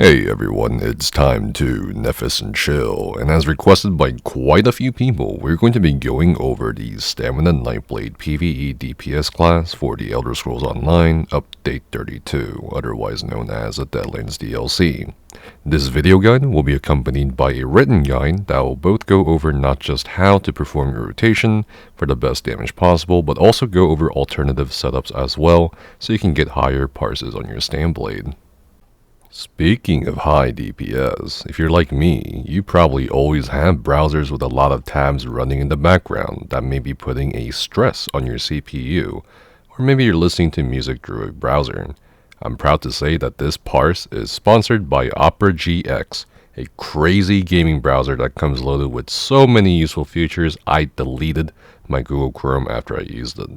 Hey everyone, it's time to Nephis and chill, and as requested by quite a few people, we're going to be going over the Stamina Nightblade PvE DPS class for the Elder Scrolls Online Update 32, otherwise known as the Deadlands DLC. This video guide will be accompanied by a written guide that will both go over not just how to perform your rotation for the best damage possible, but also go over alternative setups as well, so you can get higher parses on your Stamblade. Speaking of high DPS, if you're like me, you probably always have browsers with a lot of tabs running in the background that may be putting a stress on your CPU, or maybe you're listening to music through a browser. I'm proud to say that this parse is sponsored by OperaGX, a crazy gaming browser that comes loaded with so many useful features I deleted my Google Chrome after I used it.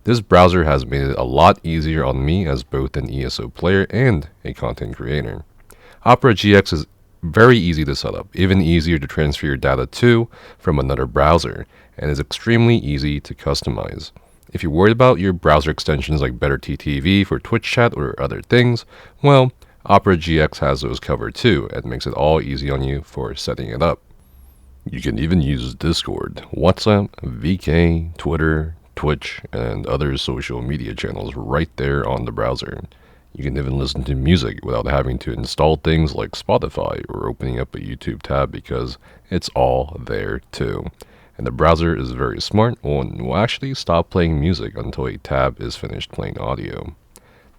This browser has made it a lot easier on me as both an ESO player and a content creator. OperaGX is very easy to set up, even easier to transfer your data to from another browser, and is extremely easy to customize. If you're worried about your browser extensions like BetterTTV for Twitch chat or other things, well, OperaGX has those covered too, and makes it all easy on you for setting it up. You can even use Discord, WhatsApp, VK, Twitter, Twitch, and other social media channels right there on the browser. You can even listen to music without having to install things like Spotify or opening up a YouTube tab because it's all there too. And the browser is very smart and will actually stop playing music until a tab is finished playing audio.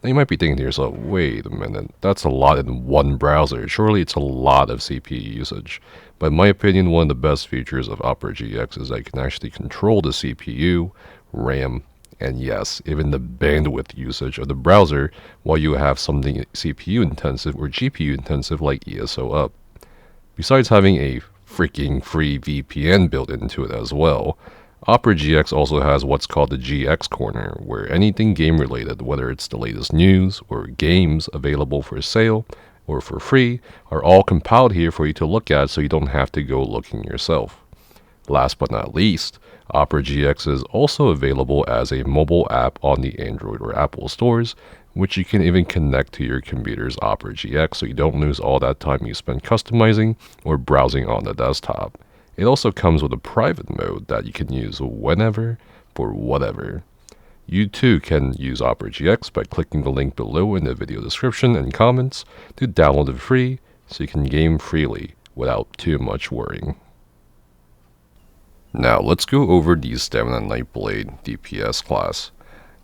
Now you might be thinking to yourself, wait a minute, that's a lot in one browser. Surely it's a lot of CPU usage. But in my opinion, one of the best features of OperaGX is that you can actually control the CPU, RAM, and yes, even the bandwidth usage of the browser while you have something CPU intensive or GPU intensive like ESO up. Besides having a freaking free VPN built into it as well, OperaGX also has what's called the GX Corner, where anything game related, whether it's the latest news or games available for sale or for free, are all compiled here for you to look at so you don't have to go looking yourself. Last but not least, OperaGX is also available as a mobile app on the Android or Apple stores, which you can even connect to your computer's OperaGX so you don't lose all that time you spend customizing or browsing on the desktop. It also comes with a private mode that you can use whenever for whatever. You too can use OperaGX by clicking the link below in the video description and comments to download it free so you can game freely without too much worrying. Now let's go over the Stamina Nightblade DPS class.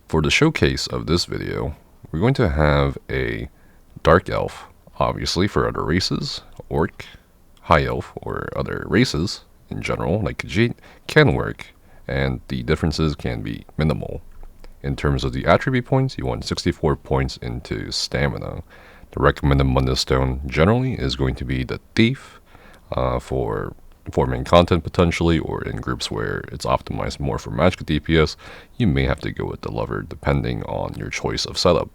For the showcase of this video, we're going to have a Dark Elf, obviously for other races, Orc, High Elf, or other races in general, like Qkiie, can work, and the differences can be minimal. In terms of the attribute points, you want 64 points into Stamina. The recommended Mundus Stone generally is going to be the Thief for main content potentially, or in groups where it's optimized more for magic DPS, you may have to go with the Lover depending on your choice of setup.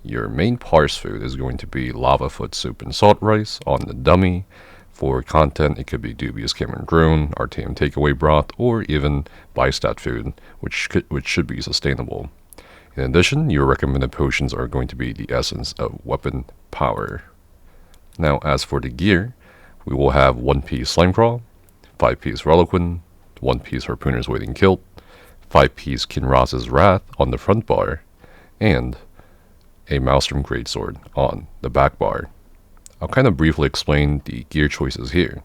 Your main parse food is going to be Lava Foot Soup and Salt Rice on the dummy. For content, it could be Dubious Cameron Drone, RTM Takeaway Broth, or even Bystat food, which should be sustainable. In addition, your recommended potions are going to be the Essence of Weapon Power. Now, as for the gear, we will have 1-piece Slimecraw, 5-piece Reliquin, 1-piece Harpooner's Waiting Kilt, 5-piece Kinraz's Wrath on the front bar, and a Maelstrom Greatsword on the back bar. I'll kind of briefly explain the gear choices here.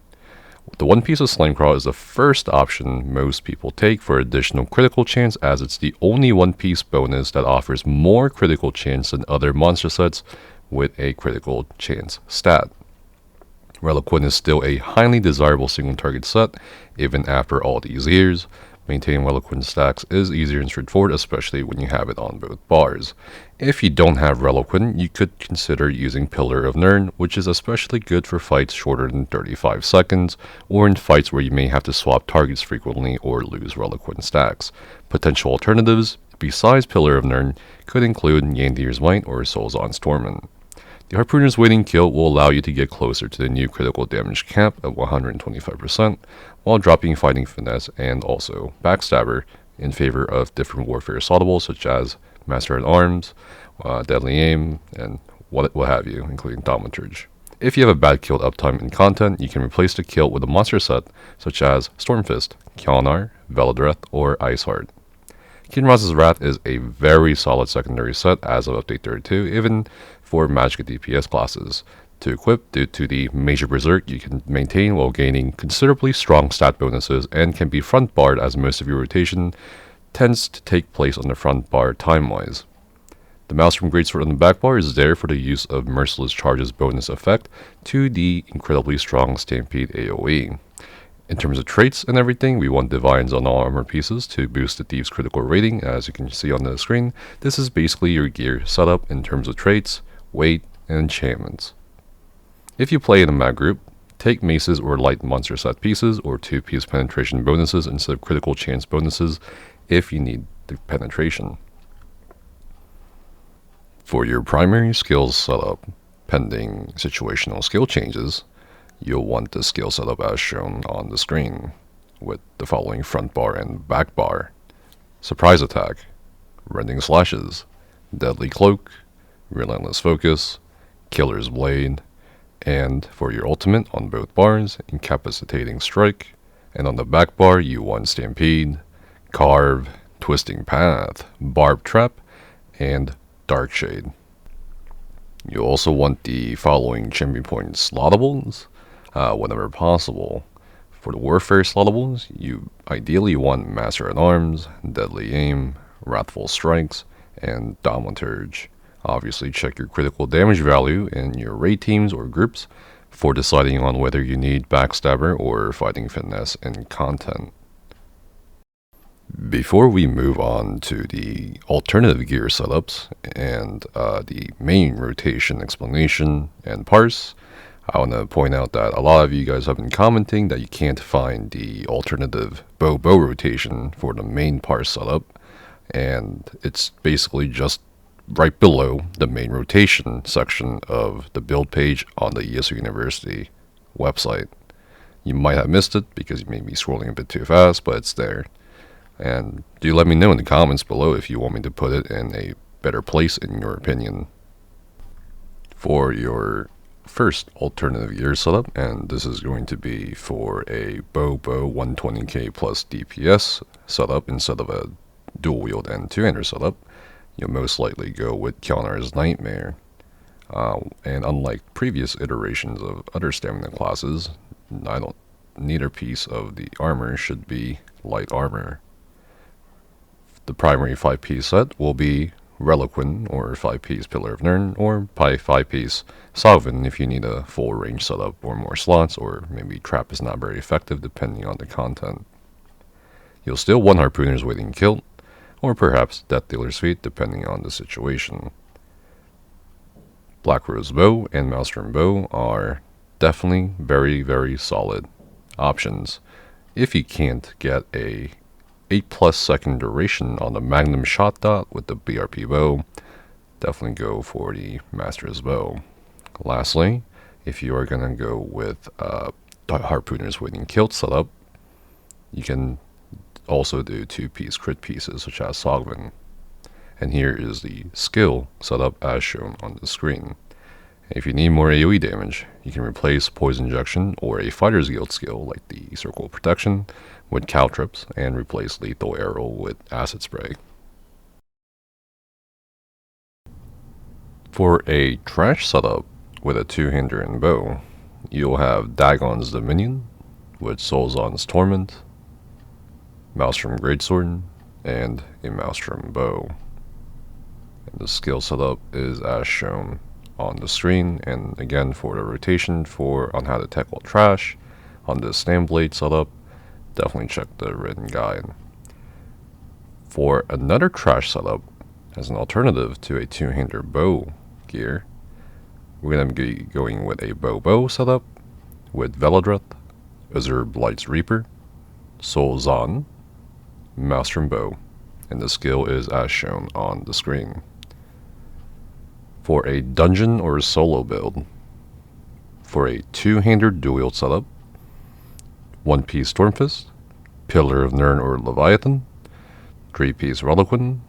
The 1-piece of Slimecraw is the first option most people take for additional critical chance, as it's the only 1-piece bonus that offers more critical chance than other monster sets with a critical chance stat. Reliquin is still a highly desirable single target set, even after all these years. Maintaining Reliquin stacks is easier and straightforward, especially when you have it on both bars. If you don't have Reliquin, you could consider using Pillar of Nirn, which is especially good for fights shorter than 35 seconds, or in fights where you may have to swap targets frequently or lose Reliquin stacks. Potential alternatives, besides Pillar of Nirn, could include Yandir's Might or Solzon's Torment. The Harpooner's Waiting Kilt will allow you to get closer to the new critical damage cap of 125%, while dropping Fighting Finesse and also Backstabber in favor of different warfare assaultables such as Master at Arms, Deadly Aim, and what have you, including Thaumaturge. If you have a bad kilt uptime in content, you can replace the kilt with a monster set such as Stormfist, Kjolnar, Veladreth, or Iceheart. Kinraz's Wrath is a very solid secondary set as of Update 32, even for Magicka DPS classes. To equip due to the Major Berserk you can maintain while gaining considerably strong stat bonuses and can be front barred as most of your rotation tends to take place on the front bar time-wise. The Maelstrom Greatsword on the back bar is there for the use of Merciless Charge's bonus effect to the incredibly strong Stampede AoE. In terms of traits and everything, we want Divines on all armor pieces to boost the Thief's critical rating. As you can see on the screen, this is basically your gear setup in terms of traits, weight, and enchantments. If you play in a mag group, take maces or light monster set pieces or 2-piece penetration bonuses instead of critical chance bonuses if you need the penetration. For your primary skills setup, pending situational skill changes, you'll want the skill setup as shown on the screen, with the following front bar and back bar: Surprise Attack, Rending Slashes, Deadly Cloak, Relentless Focus, Killer's Blade, and for your ultimate on both bars, Incapacitating Strike, and on the back bar you want Stampede, Carve, Twisting Path, Barb Trap, and Dark Shade. You also want the following champion point slotables whenever possible. For the Warfare slotables, you ideally want Master at Arms, Deadly Aim, Wrathful Strikes, and Thaumaturge. Obviously check your critical damage value in your raid teams or groups for deciding on whether you need Backstabber or Fighting Finesse in content. Before we move on to the alternative gear setups and the main rotation explanation and parse, I want to point out that a lot of you guys have been commenting that you can't find the alternative bow rotation for the main parse setup, and it's basically just right below the main rotation section of the build page on the ESU University website. You might have missed it because you may be scrolling a bit too fast, but it's there. And do let me know in the comments below if you want me to put it in a better place in your opinion. For your first alternative gear setup, and this is going to be for a bow 120k plus DPS setup instead of a dual wield and two-hander setup, you'll most likely go with Kjolnar's Nightmare. And unlike previous iterations of other stamina classes, neither piece of the armor should be light armor. The primary 5-piece set will be Reliquin or 5-piece Pillar of Nirn, or 5-piece Salvin if you need a full range setup or more slots, or maybe Trap is not very effective depending on the content. You'll still want Harpooner's Waiting Kilt, or perhaps Death Dealer's Feet depending on the situation. Black Rose Bow and Maelstrom Bow are definitely very solid options. If you can't get a 8+ second duration on the Magnum Shot Dot with the BRP bow, definitely go for the Master's Bow. Lastly, if you are going to go with Harpooner's Waiting Kilt setup, you can also do 2-piece crit pieces such as Sogvin. And here is the skill setup as shown on the screen. If you need more AoE damage, you can replace Poison Injection or a Fighter's Guild skill like the Circle of Protection with Caltrips and replace Lethal Arrow with Acid Spray. For a trash setup with a two-hander and bow, you'll have Dagon's Dominion with Solzon's Torment, Maelstrom Greatsword, and a Maelstrom Bow. And the skill setup is as shown on the screen, and again for the rotation on how to tackle trash on the Nightblade setup, definitely check the written guide. For another trash setup as an alternative to a two-hander bow gear, we're going to be going with a bow setup with Veladreth, Azure Blight's Reaper, Solzon, Maelstrom Bow, and the skill is as shown on the screen. For a dungeon or solo build, for a two-hander dual wield setup, 1-piece Stormfist, Pillar of Nirn or Leviathan, 3-piece Reliquin,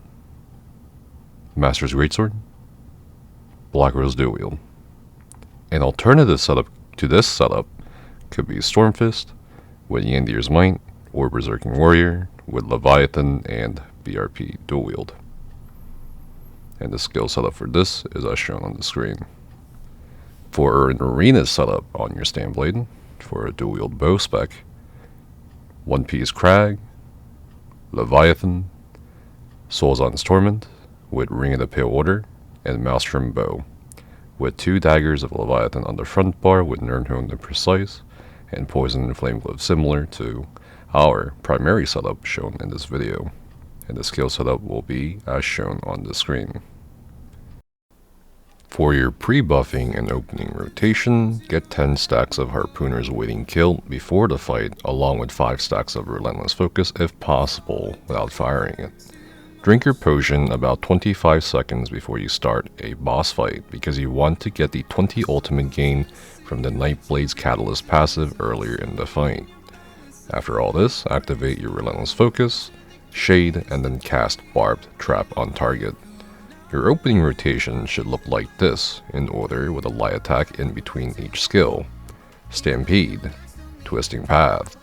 Master's Greatsword, Black Rose dual wield. An alternative setup to this setup could be Stormfist with Yandyr's Might, or Berserking Warrior with Leviathan and BRP dual wield. And the skill setup for this is as shown on the screen. For an arena setup on your Standblade, for a dual wield bow spec, One Piece Crag, Leviathan, Soulzon's Torment with Ring of the Pale Order, and Maelstrom Bow, with 2 daggers of Leviathan on the front bar with Nirnhone and Precise, and Poison and Flame Glove similar to our primary setup shown in this video, and the skill setup will be as shown on the screen. For your pre-buffing and opening rotation, get 10 stacks of Harpooner's Waiting Kill before the fight, along with 5 stacks of Relentless Focus if possible without firing it. Drink your potion about 25 seconds before you start a boss fight because you want to get the 20 ultimate gain from the Nightblade's Catalyst passive earlier in the fight. After all this, activate your Relentless Focus, Shade, and then cast Barbed Trap on target. Your opening rotation should look like this, in order with a light attack in between each skill: Stampede, Twisting Path,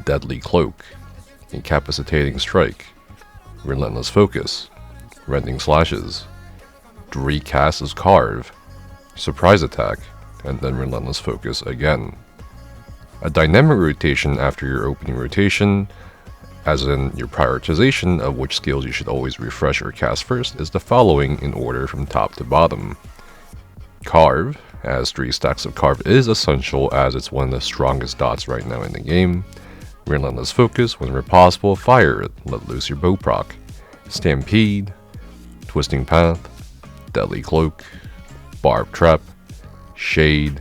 Deadly Cloak, Incapacitating Strike, Relentless Focus, Rending Slashes, recast as Carve, Surprise Attack, and then Relentless Focus again. A dynamic rotation after your opening rotation, as in your prioritization of which skills you should always refresh or cast first, is the following in order from top to bottom. Carve, as 3 stacks of Carve is essential as it's one of the strongest dots right now in the game. Relentless Focus, whenever possible, fire it, let loose your bow proc. Stampede, Twisting Path, Deadly Cloak, Barbed Trap, Shade,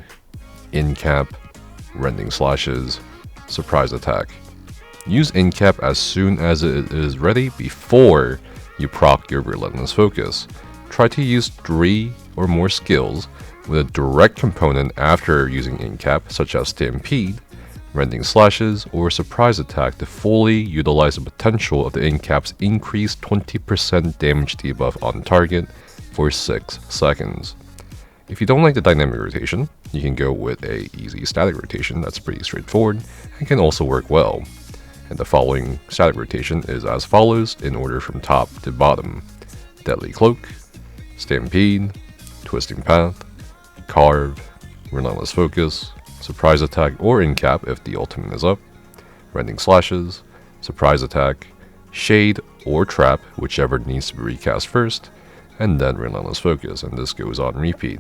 Incap, Rending Slashes, Surprise Attack. Use Incap as soon as it is ready before you proc your Relentless Focus. Try to use 3 or more skills with a direct component after using Incap, such as Stampede, Rending Slashes, or Surprise Attack to fully utilize the potential of the Incap's increased 20% damage debuff on target for 6 seconds. If you don't like the dynamic rotation, you can go with a easy static rotation that's pretty straightforward and can also work well. And the following static rotation is as follows in order from top to bottom: Deadly Cloak, Stampede, Twisting Path, Carve, Relentless Focus, Surprise Attack or Incap if the ultimate is up, Rending Slashes, Surprise Attack, Shade or Trap, whichever needs to be recast first, and then Relentless Focus, and this goes on repeat.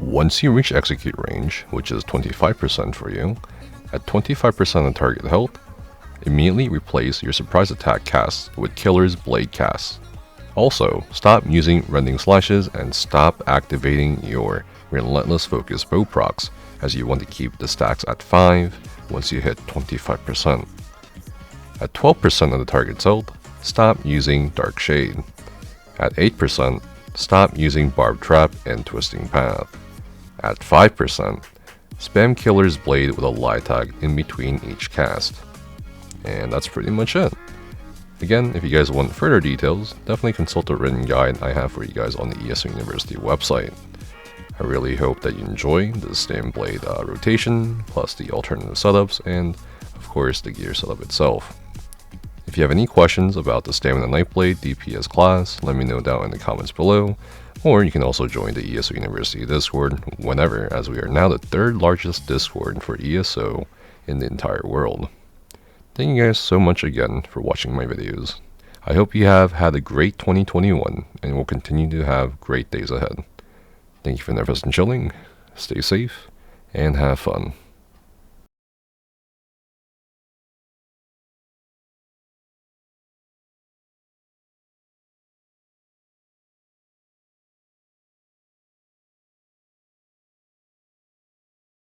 Once you reach execute range, which is 25% for you, at 25% of target health, immediately replace your Surprise Attack cast with Killer's Blade cast. Also, stop using Rending Slashes and stop activating your Relentless Focus bow procs, as you want to keep the stacks at 5 once you hit 25%. At 12% of the target's health, stop using Dark Shade. At 8%, stop using Barbed Trap and Twisting Path. At 5%, spam Killer's Blade with a light attack in between each cast. And that's pretty much it. Again, if you guys want further details, definitely consult the written guide I have for you guys on the ESO University website. I really hope that you enjoy the Standblade rotation, plus the alternative setups, and of course the gear setup itself. If you have any questions about the Stamina Nightblade DPS class, let me know down in the comments below, or you can also join the ESO University Discord whenever, as we are now the 3rd largest Discord for ESO in the entire world. Thank you guys so much again for watching my videos. I hope you have had a great 2021 and will continue to have great days ahead. Thank you for Nefis and chilling, stay safe, and have fun.